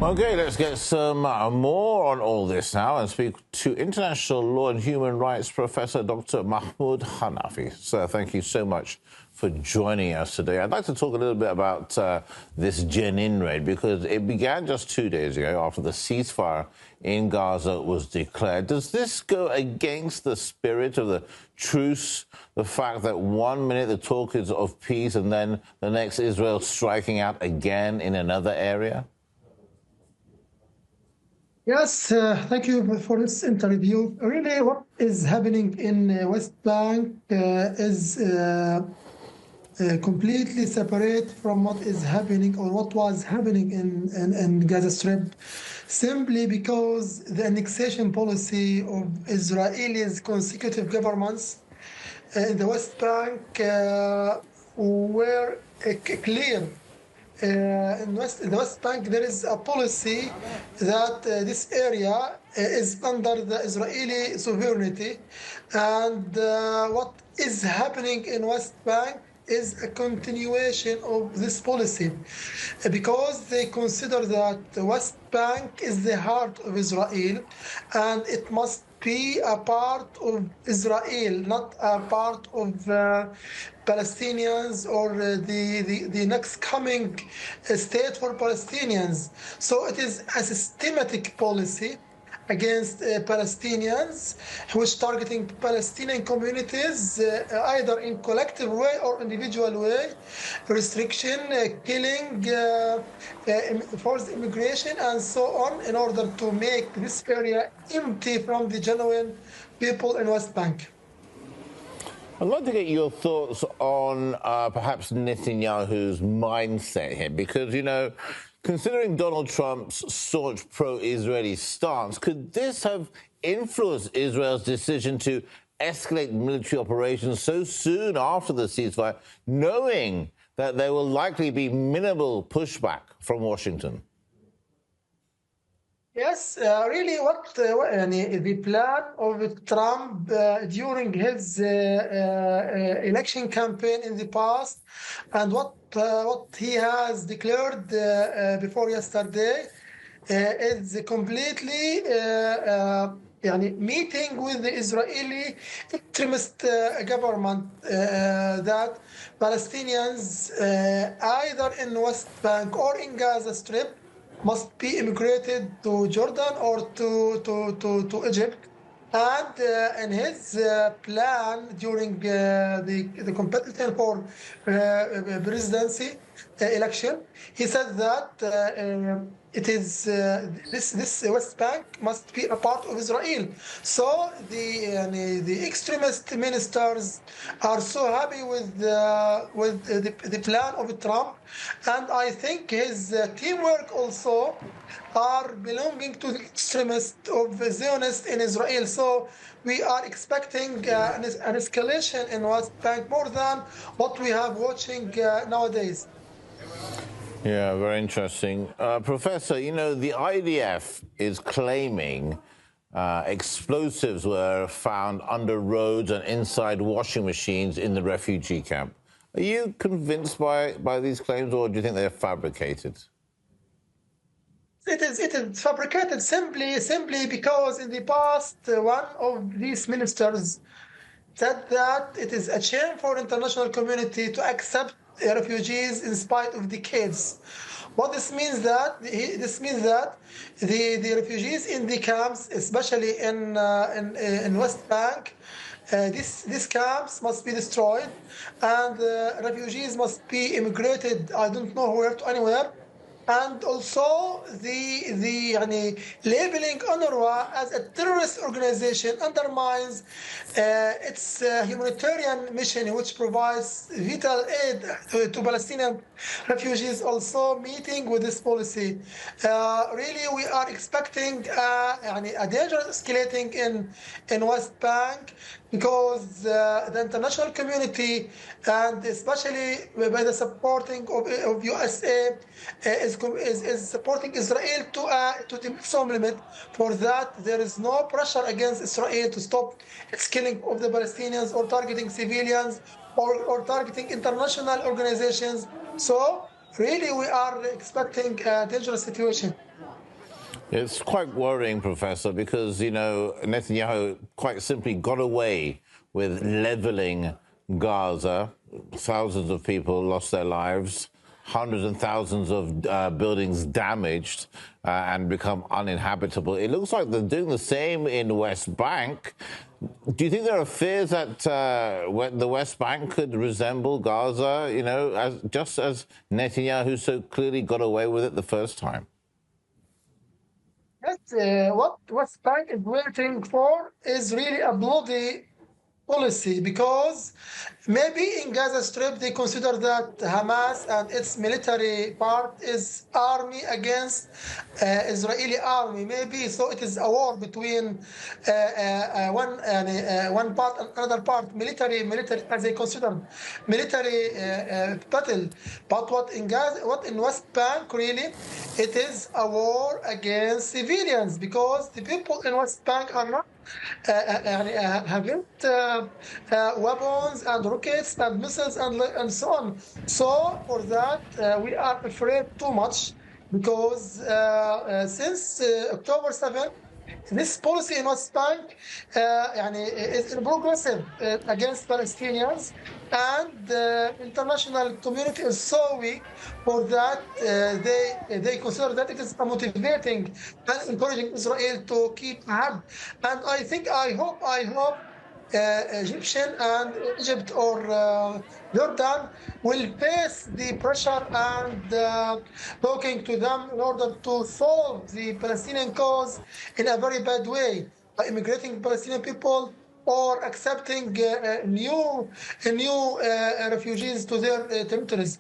Okay, let's get some more on all this now and speak to international law and human rights professor Dr. Mahmoud Hanafi. Sir, thank you so much for joining us today. I'd like to talk a little bit about this Jenin raid because it began just 2 days ago after the ceasefire in Gaza was declared. Does this go against the spirit of the truce, the fact that 1 minute the talk is of peace and then the next Israel striking out again in another area? Yes, thank you for this interview. Really, what is happening in West Bank is completely separate from what is happening or what was happening in Gaza Strip, simply because the annexation policy of Israel's consecutive governments in the West Bank were clear. In the West Bank, there is a policy that this area is under the Israeli sovereignty, and what is happening in West Bank is a continuation of this policy, because they consider that the West Bank is the heart of Israel, and it must be a part of Israel, not a part of Palestinians or the next coming state for Palestinians. So it is a systematic policy against Palestinians, which targeting Palestinian communities either in collective way or individual way, restriction, killing, forced immigration, and so on, in order to make this area empty from the genuine people in West Bank. I'd like to get your thoughts on perhaps Netanyahu's mindset here, because, you know, considering Donald Trump's staunch pro-Israeli stance, could this have influenced Israel's decision to escalate military operations so soon after the ceasefire, knowing that there will likely be minimal pushback from Washington? Yes, really, what the plan of Trump during his election campaign in the past, and what he has declared before yesterday, is completely meeting with the Israeli extremist government that Palestinians either in West Bank or in Gaza Strip must be immigrated to Jordan or to Egypt. And in his plan during the competition for presidency election, he said that it is this West Bank must be a part of Israel. So the extremist ministers are so happy with the plan of Trump, and I think his teamwork also are belonging to the extremists of Zionists in Israel. So we are expecting an escalation in West Bank more than what we have watching nowadays. Yeah, very interesting. Professor, you know, the IDF is claiming explosives were found under roads and inside washing machines in the refugee camp. Are you convinced by these claims, or do you think they're fabricated? It is fabricated simply because in the past one of these ministers said that it is a shame for international community to accept refugees in spite of decades. What this means that the refugees in the camps, especially in West Bank, these camps must be destroyed, and refugees must be immigrated. I don't know where to anywhere. And also the labeling UNRWA as a terrorist organization undermines its humanitarian mission, which provides vital aid to Palestinian refugees. Also meeting with this policy, really we are expecting a dangerous escalating in West Bank, because the international community, and especially by the supporting of USA, is supporting Israel to the maximum limit. For that, there is no pressure against Israel to stop its killing of the Palestinians or targeting civilians or targeting international organizations. So really we are expecting a dangerous situation. It's quite worrying, Professor, because, Netanyahu quite simply got away with leveling Gaza. Thousands of people lost their lives, hundreds and thousands of buildings damaged and become uninhabitable. It looks like they're doing the same in West Bank. Do you think there are fears that the West Bank could resemble Gaza, just as Netanyahu so clearly got away with it the first time? Yes, what West Bank is waiting for is really a bloody policy because maybe in Gaza Strip they consider that Hamas and its military part is army against Israeli army. Maybe so it is a war between one part and another part, military as they consider military battle. But what in Gaza, what in West Bank really, it is a war against civilians because the people in West Bank are not having weapons and rockets and missiles and so on. So for that, we are afraid too much because since October 7th, this policy in West Bank is progressive against Palestinians, and the international community is so weak for that they consider that it is motivating and encouraging Israel to keep ahead. And I hope Egyptian and Egypt or Jordan will face the pressure and talking to them in order to solve the Palestinian cause in a very bad way by immigrating Palestinian people or accepting new refugees to their territories.